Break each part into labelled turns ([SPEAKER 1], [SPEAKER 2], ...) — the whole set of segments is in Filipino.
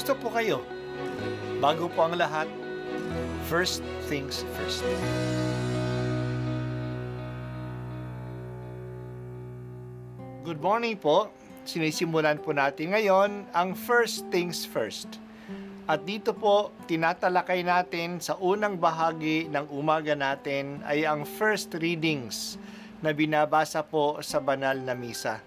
[SPEAKER 1] Kumusta po kayo? Bago po ang lahat, first things first. Good morning po. Sinisimulan po natin ngayon ang first things first. At dito po, tinatalakay natin sa unang bahagi ng umaga natin ay ang first readings na binabasa po sa banal na misa.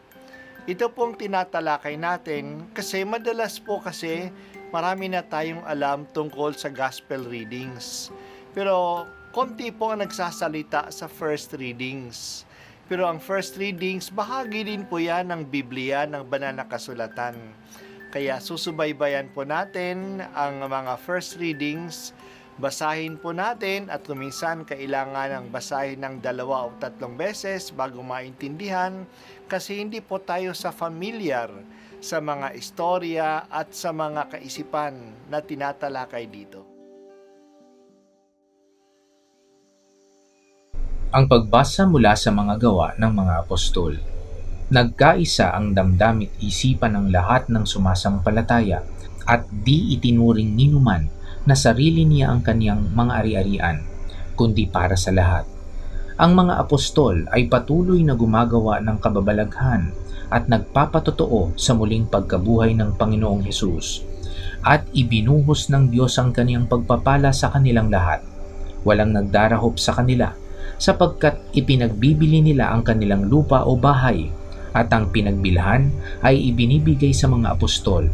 [SPEAKER 1] Ito pong tinatalakay natin kasi madalas po kasi marami na tayong alam tungkol sa gospel readings. Pero konti po ang nagsasalita sa first readings. Pero ang first readings, bahagi din po yan ng Biblia, ng banal na kasulatan. Kaya susubaybayan po natin ang mga first readings. Basahin po natin at minsan kailangan ng basahin ng 2 o 3 beses bago maintindihan kasi hindi po tayo familiar sa mga istorya at sa mga kaisipan na tinatalakay dito.
[SPEAKER 2] Ang pagbasa mula sa mga gawa ng mga apostol. Nagkaisa ang damdamit isipan ng lahat ng sumasampalataya at di itinuring ninuman na sarili niya ang kaniyang mga ari-arian, kundi para sa lahat. Ang mga apostol ay patuloy na gumagawa ng kababalaghan at nagpapatotoo sa muling pagkabuhay ng Panginoong Hesus, at ibinuhos ng Diyos ang kaniyang pagpapala sa kanilang lahat. Walang nagdarahop sa kanila, sapagkat ipinagbibili nila ang kanilang lupa o bahay, at ang pinagbilhan ay ibinibigay sa mga apostol.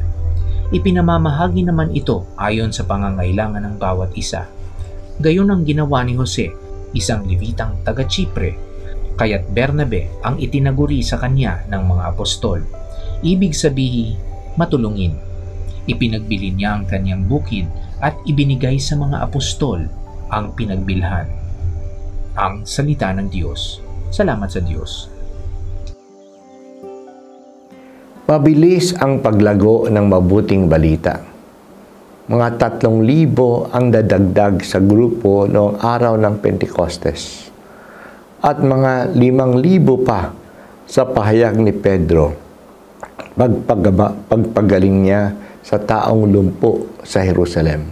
[SPEAKER 2] Ipinamamahagi naman ito ayon sa pangangailangan ng bawat isa. Gayon ang ginawa ni Jose, isang Levitang taga Chipre, kaya't Bernabe ang itinaguri sa kanya ng mga apostol. Ibig sabihin, matulungin. Ipinagbili niya ang kanyang bukid at ibinigay sa mga apostol ang pinagbilhan. Ang salita ng Diyos. Salamat sa Diyos.
[SPEAKER 3] Mabilis ang paglago ng mabuting balita. Mga 3,000 ang dadagdag sa grupo noong araw ng Pentecostes at mga 5,000 pa sa pahayag ni Pedro pagpagaling niya sa taong lumpo sa Jerusalem.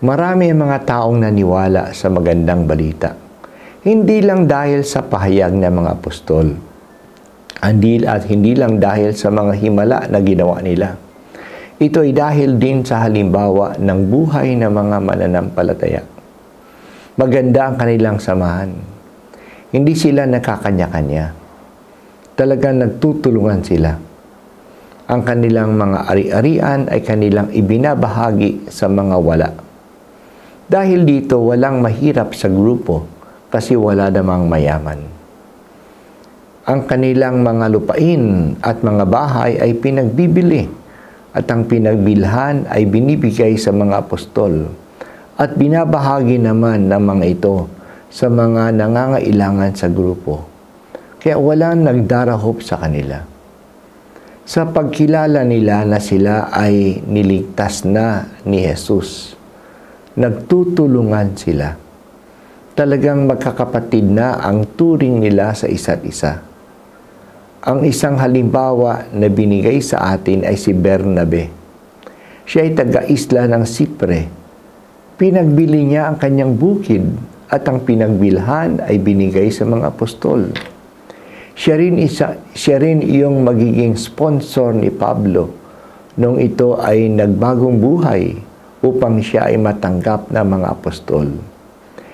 [SPEAKER 3] Marami ang mga taong naniwala sa magandang balita, hindi lang dahil sa pahayag ng mga apostol, at hindi lang dahil sa mga himala na ginawa nila. Ito ay dahil din sa halimbawa ng buhay ng mga mananampalataya. Maganda ang kanilang samahan. Hindi sila nakakanya-kanya. Talagang nagtutulungan sila. Ang kanilang mga ari-arian ay kanilang ibinabahagi sa mga wala. Dahil dito, walang mahirap sa grupo kasi wala namang mayaman. Ang kanilang mga lupain at mga bahay ay pinagbibili at ang pinagbilhan ay binibigay sa mga apostol at binabahagi naman ng mga ito sa mga nangangailangan sa grupo. Kaya walang nagdarahop sa kanila. Sa pagkilala nila na sila ay niligtas na ni Jesus, nagtutulungan sila. Talagang magkakapatid na ang turing nila sa isa't isa. Ang isang halimbawa na binigay sa atin ay si Bernabe. Siya ay taga-isla ng Chipre. Pinagbili niya ang kanyang bukid at ang pinagbilhan ay binigay sa mga apostol. Siya rin iyong magiging sponsor ni Pablo nung ito ay nagbagong buhay upang siya ay matanggap ng mga apostol.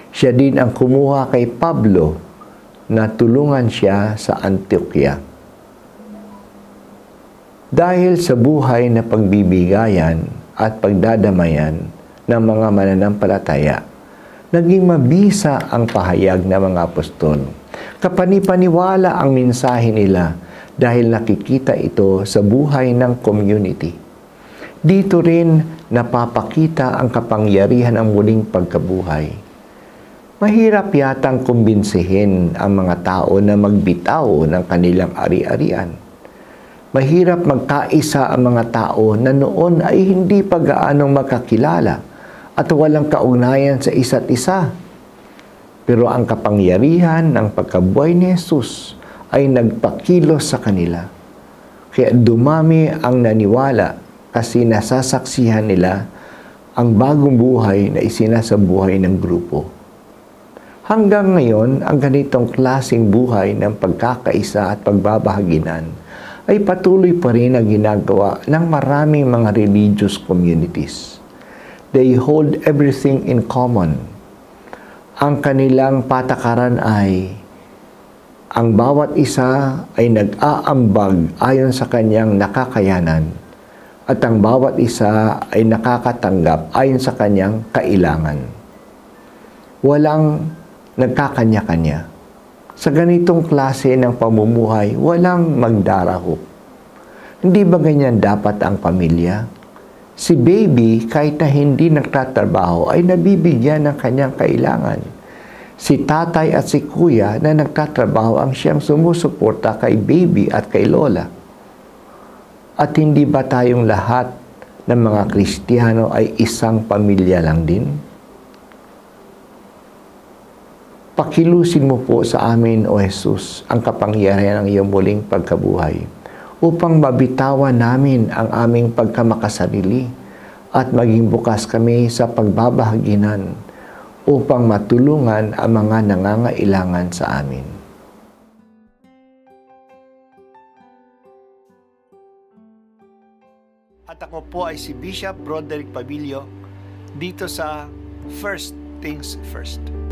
[SPEAKER 3] Siya din ang kumuha kay Pablo na tulungan siya sa Antioquia. Dahil sa buhay na pagbibigayan at pagdadamayan ng mga mananampalataya, naging mabisa ang pahayag ng mga apostol. Kapanipaniwala ang mensahe nila dahil nakikita ito sa buhay ng community. Dito rin napapakita ang kapangyarihan ng muling pagkabuhay. Mahirap yatang kumbinsihin ang mga tao na magbitaw ng kanilang ari-arian. Mahirap magkaisa ang mga tao na noon ay hindi pa gaanong makakilala at walang kaugnayan sa isa't isa. Pero ang kapangyarihan ng pagkabuhay ni Jesus ay nagpakilos sa kanila. Kaya dumami ang naniwala kasi nasasaksihan nila ang bagong buhay na isinasabuhay ng grupo. Hanggang ngayon, ang ganitong klaseng buhay ng pagkakaisa at pagbabahaginan ay patuloy pa rin ang ginagawa ng maraming mga religious communities. They hold everything in common. Ang kanilang patakaran ay ang bawat isa ay nag-aambag ayon sa kanyang nakakayanan at ang bawat isa ay nakakatanggap ayon sa kanyang kailangan. Walang nagkakanya-kanya. Sa ganitong klase ng pamumuhay, walang magdarahop. Hindi ba ganyan dapat ang pamilya? Si baby, kahit na hindi nagtatrabaho, ay nabibigyan ng kanyang kailangan. Si tatay at si kuya na nagtatrabaho ang siyang sumusuporta kay baby at kay lola. At hindi ba tayong lahat ng mga Kristiyano ay isang pamilya lang din? Pakilusin mo po sa amin, O Jesus, ang kapangyarihan ng iyong muling pagkabuhay upang mabitawan namin ang aming pagkamakasarili at maging bukas kami sa pagbabahaginan upang matulungan ang mga nangangailangan sa amin.
[SPEAKER 1] At ako po ay si Bishop Broderick Pabilio dito sa First Things First.